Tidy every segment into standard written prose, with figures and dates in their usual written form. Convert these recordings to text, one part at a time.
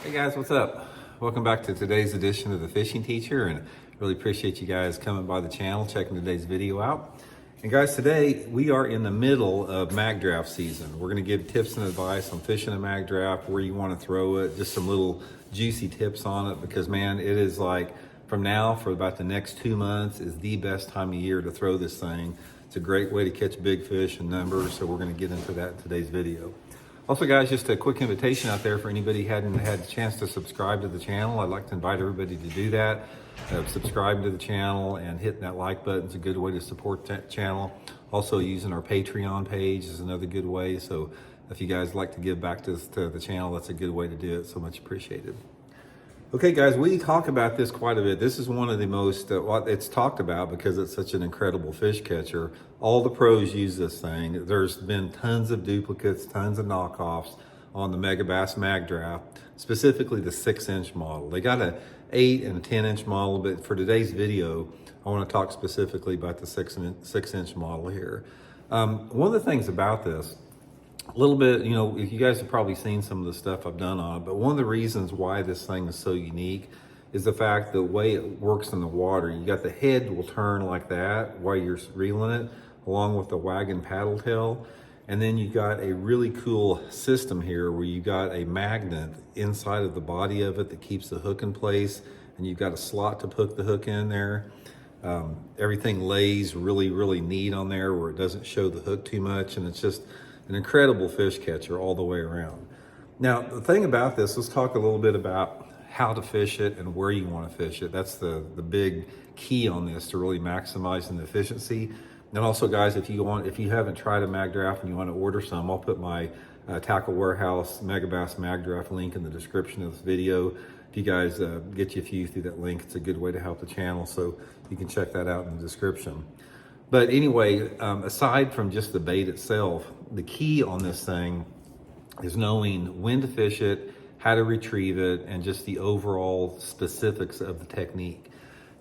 Hey guys, what's up? Welcome back to today's edition of The Fishing Teacher, and really appreciate you guys coming by the channel, checking today's video out. And guys, today we are in the middle of Magdraft season. We're gonna give tips and advice on fishing a Magdraft, where you wanna throw it, just some little juicy tips on it, because man, it is like, from now for about the next 2 months is the best time of year to throw this thing. It's a great way to catch big fish in numbers, so we're gonna get into that in today's video. Also guys, just a quick invitation out there for anybody who hadn't had a chance to subscribe to the channel. I'd like to invite everybody to do that. Subscribe to the channel and hitting that like button is a good way to support that channel. Also using our Patreon page is another good way. So if you guys like to give back to the channel, that's a good way to do it. So much appreciated. Okay guys, we talk about this quite a bit. This is one of the most, it's talked about because it's such an incredible fish catcher. All the pros use this thing. There's been tons of duplicates, tons of knockoffs on the Megabass Magdraft, specifically the 6-inch model. They got a 8 and a 10-inch model, but for today's video, I want to talk specifically about the 6-inch model here. One of the things about this, a little bit, you know, you guys have probably seen some of the stuff I've done on it, but one of the reasons why this thing is so unique is the fact the way it works in the water. You got the head will turn like that while you're reeling it, along with the wagon paddle tail. And then you got a really cool system here where you got a magnet inside of the body of it that keeps the hook in place, and you've got a slot to put the hook in there. Everything lays really, really neat on there where it doesn't show the hook too much, and it's just an incredible fish catcher all the way around. Now, the thing about this, let's talk a little bit about how to fish it and where you want to fish it. That's the big key on this to really maximizing the efficiency. And also guys, if you haven't tried a Magdraft and you want to order some, I'll put my Tackle Warehouse Megabass Magdraft link in the description of this video. If you guys get you a few through that link, it's a good way to help the channel, so you can check that out in the description. But anyway, aside from just the bait itself, the key on this thing is knowing when to fish it, how to retrieve it, and just the overall specifics of the technique.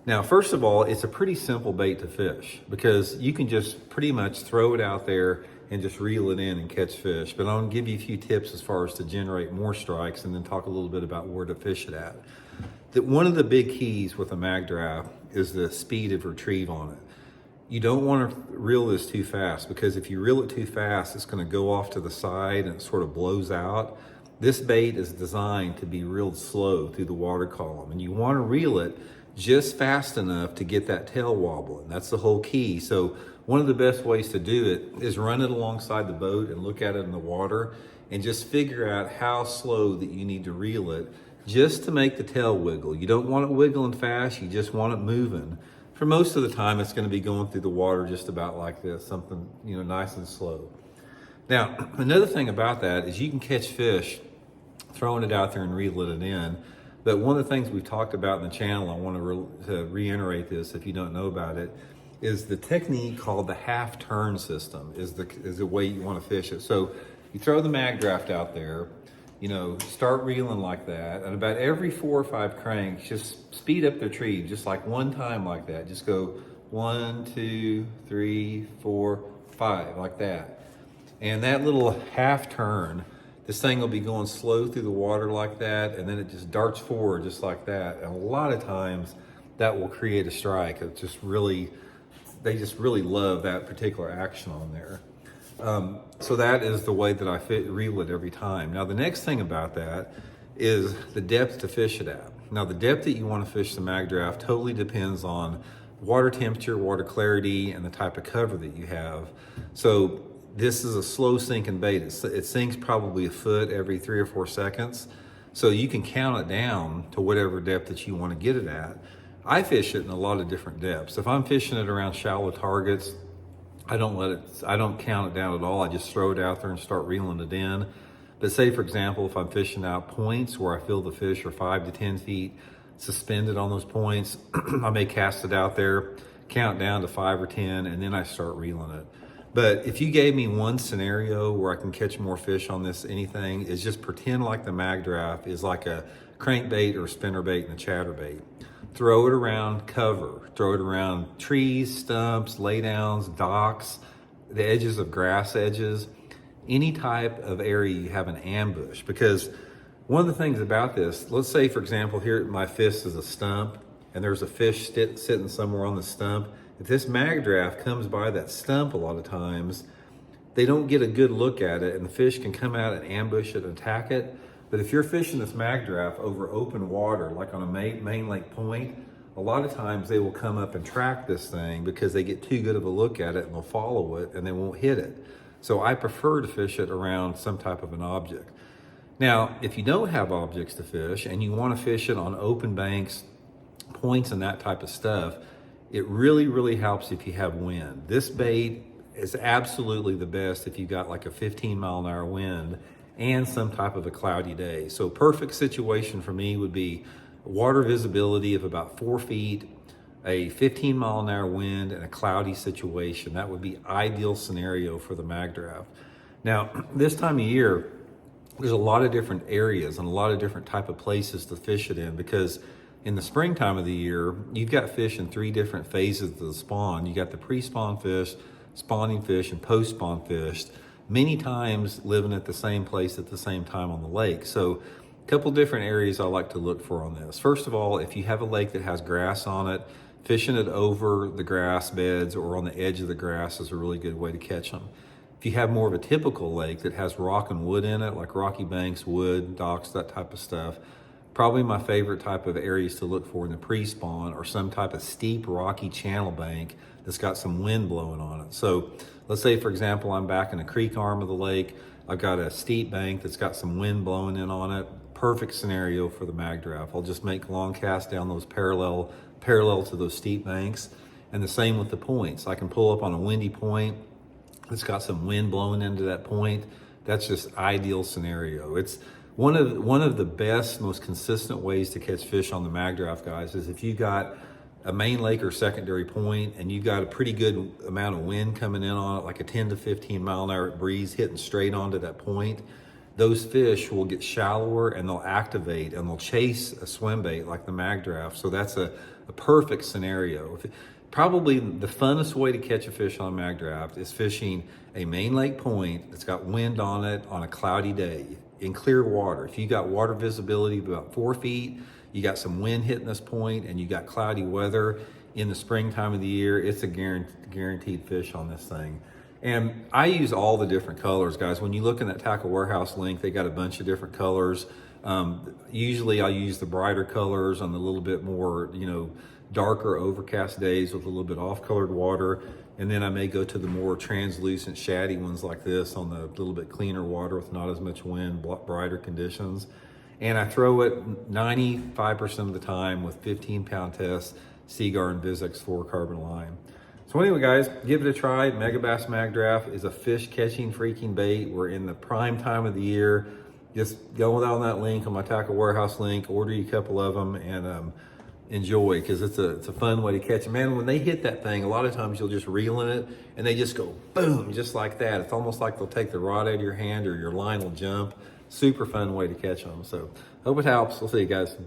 Now, first of all, it's a pretty simple bait to fish because you can just pretty much throw it out there and just reel it in and catch fish. But I'm gonna give you a few tips as far as to generate more strikes, and then talk a little bit about where to fish it at. One of the big keys with a Magdraft is the speed of retrieve on it. You don't want to reel this too fast, because if you reel it too fast, it's going to go off to the side and it sort of blows out. This bait is designed to be reeled slow through the water column, and you want to reel it just fast enough to get that tail wobbling. That's the whole key. So one of the best ways to do it is run it alongside the boat and look at it in the water and just figure out how slow that you need to reel it just to make the tail wiggle. You don't want it wiggling fast, you just want it moving. For most of the time, it's going to be going through the water just about like this, something, you know, nice and slow. Now, another thing about that is you can catch fish throwing it out there and reeling it in. But one of the things we've talked about in the channel, I want to reiterate this if you don't know about it, is the technique called the half turn system is the way you want to fish it. So you throw the Magdraft out there, you know, start reeling like that, and about every 4 or 5 cranks, just speed up the retrieve, just like one time like that. Just go 1, 2, 3, 4, 5, like that. And that little half turn, this thing will be going slow through the water like that, and then it just darts forward just like that. And a lot of times that will create a strike. It just really, they just really love that particular action on there. So that is the way that I reel it every time. Now the next thing about that is the depth to fish it at. Now the depth that you want to fish the Magdraft totally depends on water temperature, water clarity, and the type of cover that you have. So this is a slow sinking bait. It sinks probably a foot every 3 or 4 seconds. So you can count it down to whatever depth that you want to get it at. I fish it in a lot of different depths. If I'm fishing it around shallow targets, I don't count it down at all. I just throw it out there and start reeling it in. But say, for example, if I'm fishing out points where I feel the fish are 5 to 10 feet suspended on those points, I may cast it out there, count down to 5 or 10, and then I start reeling it. But if you gave me one scenario where I can catch more fish on this anything, is just pretend like the Magdraft is like a crankbait or a spinnerbait and a chatterbait. Throw it around cover, throw it around trees, stumps, laydowns, docks, the edges of grass edges, any type of area you have an ambush, because One of the things about this, let's say for example, here my fist is a stump and there's a fish sitting somewhere on the stump. If this Magdraft comes by that stump a lot of times, they don't get a good look at it and the fish can come out and ambush it and attack it. But if you're fishing this Magdraft over open water, like on a main lake point, a lot of times they will come up and track this thing because they get too good of a look at it and they'll follow it and they won't hit it. So I prefer to fish it around some type of an object. Now, if you don't have objects to fish and you want to fish it on open banks, points and that type of stuff, it really helps if you have wind. This bait is absolutely the best if you got like a 15-mile-an-hour wind and some type of a cloudy day. So perfect situation for me would be water visibility of about 4 feet, a 15-mile-an-hour wind, and a cloudy situation. That would be ideal scenario for the Magdraft. Now, this time of year, there's a lot of different areas and a lot of different type of places to fish it in, because in the springtime of the year, you've got fish in 3 different phases of the spawn. You got the pre-spawn fish, spawning fish, and post-spawn fish, many times living at the same place at the same time on the lake. So a couple different areas I like to look for on this. First of all, if you have a lake that has grass on it, fishing it over the grass beds or on the edge of the grass is a really good way to catch them. If you have more of a typical lake that has rock and wood in it, like rocky banks, wood, docks, that type of stuff, probably my favorite type of areas to look for in the pre-spawn or some type of steep rocky channel bank that's got some wind blowing on it. So let's say, for example, I'm back in a creek arm of the lake. I've got a steep bank that's got some wind blowing in on it. Perfect scenario for the Magdraft. I'll just make long casts down those parallel to those steep banks. And the same with the points. I can pull up on a windy point that's got some wind blowing into that point. That's just ideal scenario. It's one of the best, most consistent ways to catch fish on the Magdraft, guys, is if you got a main lake or secondary point and you got a pretty good amount of wind coming in on it, like a 10 to 15 mile an hour breeze hitting straight onto that point, those fish will get shallower and they'll activate and they'll chase a swim bait like the Magdraft. So that's a perfect scenario. Probably the funnest way to catch a fish on a Magdraft is fishing a main lake point that's got wind on it on a cloudy day in clear water. If you got water visibility of about 4 feet, you got some wind hitting this point, and you got cloudy weather in the springtime of the year, it's a guaranteed fish on this thing. And I use all the different colors, guys. When you look in that Tackle Warehouse link, they got a bunch of different colors. Usually I use the brighter colors on the little bit more, darker overcast days with a little bit off-colored water. And then I may go to the more translucent shaddy ones like this on the little bit cleaner water with not as much wind, brighter conditions. And I throw it 95% of the time with 15-pound test Seaguar and Vizx fluorocarbon line. So anyway, guys, give it a try. Megabass Magdraft is a fish catching freaking bait. We're in the prime time of the year. Just go down that link on my Tackle Warehouse link, order you a couple of them, and enjoy, because it's a fun way to catch them. Man, when they hit that thing, a lot of times you'll just reel in it and they just go boom, just like that. It's almost like they'll take the rod out of your hand or your line will jump. Super fun way to catch them. So hope it helps. We'll see you guys.